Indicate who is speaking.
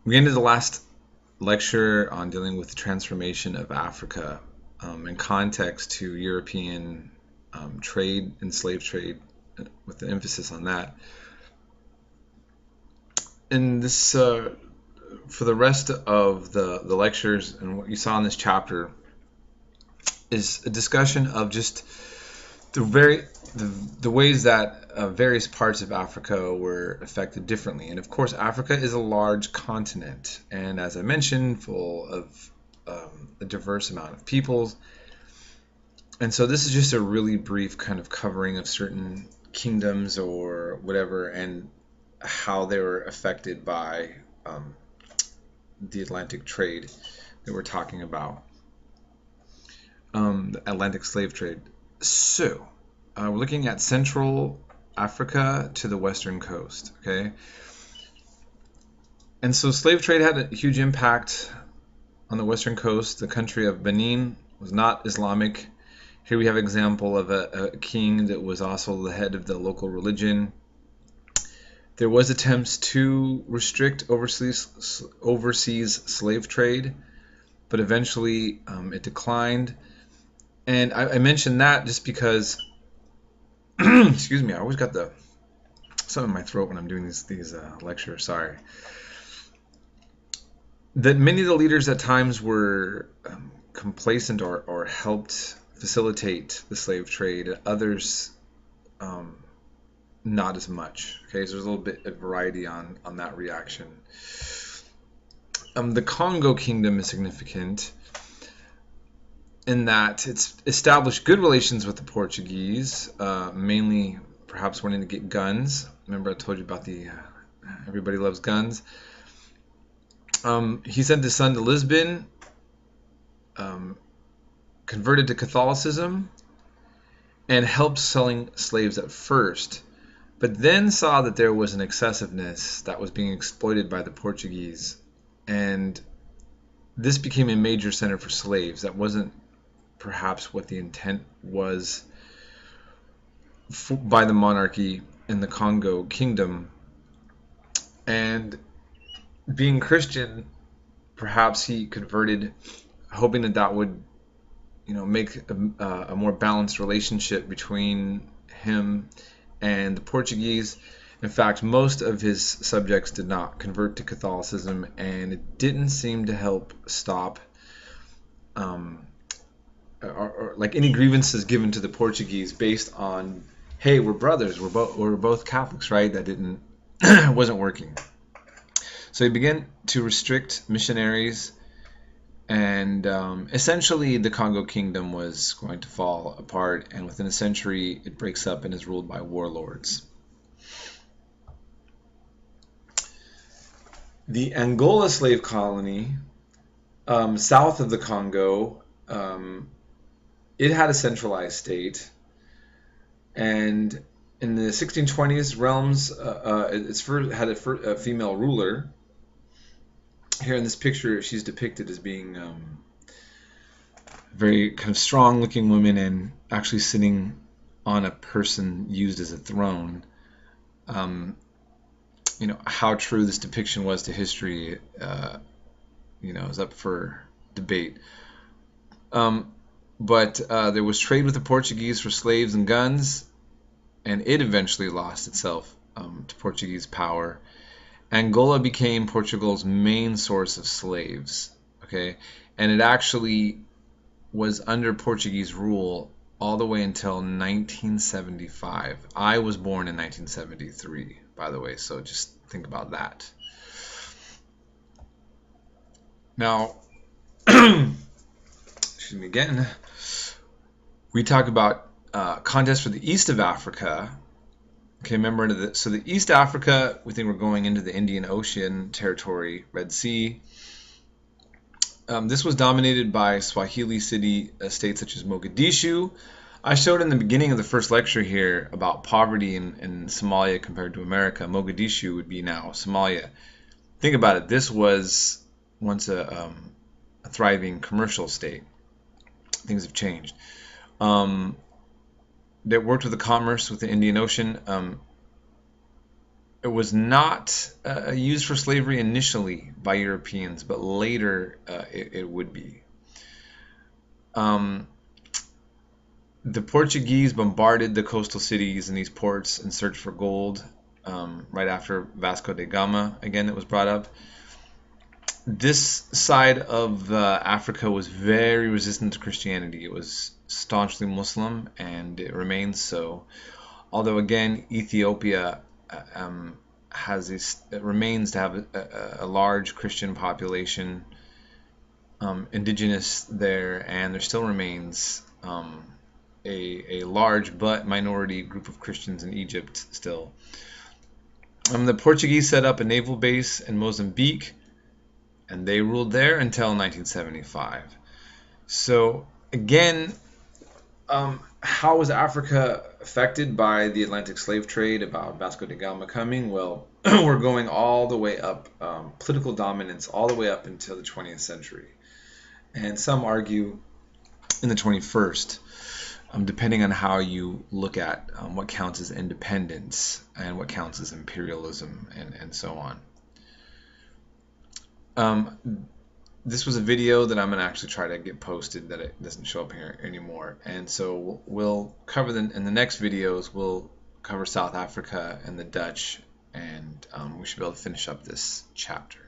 Speaker 1: We ended the last lecture on dealing with the transformation of Africa in context to European trade and slave trade, with the emphasis on that. And this, for the rest of the lectures and what you saw in this chapter, is a discussion of just the the ways that various parts of Africa were affected differently. And of course, Africa is a large continent, and as I mentioned, full of a diverse amount of peoples. And so this is just a really brief kind of covering of certain kingdoms or whatever, and how they were affected by the Atlantic trade that we're talking about, the Atlantic slave trade. So we're looking at Central Africa to the western coast, okay? And so slave trade had a huge impact on the western coast. The country of Benin was not Islamic. Here we have an example of a king that was also the head of the local religion. There was attempts to restrict overseas slave trade, but eventually it declined. And I mentioned that just because excuse me, I always got something in my throat when I'm doing these lectures. Sorry. That many of the leaders at times were complacent or helped facilitate the slave trade. Others, not as much. Okay, so there's a little bit of variety on that reaction. The Congo Kingdom is significant in that it's established good relations with the Portuguese, mainly perhaps wanting to get guns. Remember I told you about the everybody loves guns. He sent his son to Lisbon, converted to Catholicism, and helped selling slaves at first, but then saw that there was an excessiveness that was being exploited by the Portuguese, and this became a major center for slaves. That wasn't perhaps what the intent was by the monarchy in the Congo Kingdom. And being Christian, perhaps he converted, hoping that that would, make a more balanced relationship between him and the Portuguese. In fact, most of his subjects did not convert to Catholicism, and it didn't seem to help stop or like any grievances given to the Portuguese based on, hey, we're brothers, we're both Catholics, right? That didn't wasn't working. So he began to restrict missionaries, and essentially the Congo Kingdom was going to fall apart, and within a century it breaks up and is ruled by warlords. The Angola slave colony, south of the Congo, it had a centralized state, and in the 1620s realms, it had a female ruler. Here in this picture, she's depicted as being a very kind of strong-looking woman and actually sitting on a person used as a throne. How true this depiction was to history, is up for debate. But there was trade with the Portuguese for slaves and guns, and it eventually lost itself to Portuguese power. Angola became Portugal's main source of slaves, okay? And it actually was under Portuguese rule all the way until 1975. I was born in 1973, by the way, so just think about that. Now, excuse me again, we talk about contests for the east of Africa. Okay, remember, so the East Africa, we think we're going into the Indian Ocean territory, Red Sea. This was dominated by Swahili states such as Mogadishu. I showed in the beginning of the first lecture here about poverty in Somalia compared to America. Mogadishu would be now Somalia. Think about it. This was once a thriving commercial state. Things have changed. That worked with the commerce with the Indian Ocean. it was not used for slavery initially by Europeans, but later it would be. The Portuguese bombarded the coastal cities and these ports in search for gold right after Vasco da Gama, again, it was brought up. This side of Africa was very resistant to Christianity. It was staunchly Muslim, and it remains so. Although, again, Ethiopia it remains to have a large Christian population, indigenous there, and there still remains a large but minority group of Christians in Egypt still. The Portuguese set up a naval base in Mozambique, and they ruled there until 1975. So again, how was Africa affected by the Atlantic slave trade, about Vasco da Gama coming? Well, we're going all the way up, political dominance all the way up until the 20th century. And some argue in the 21st, depending on how you look at what counts as independence and what counts as imperialism and so on. This was a video that I'm going to actually try to get posted, that it doesn't show up here anymore. And so we'll cover in the next videos, we'll cover South Africa and the Dutch, and we should be able to finish up this chapter.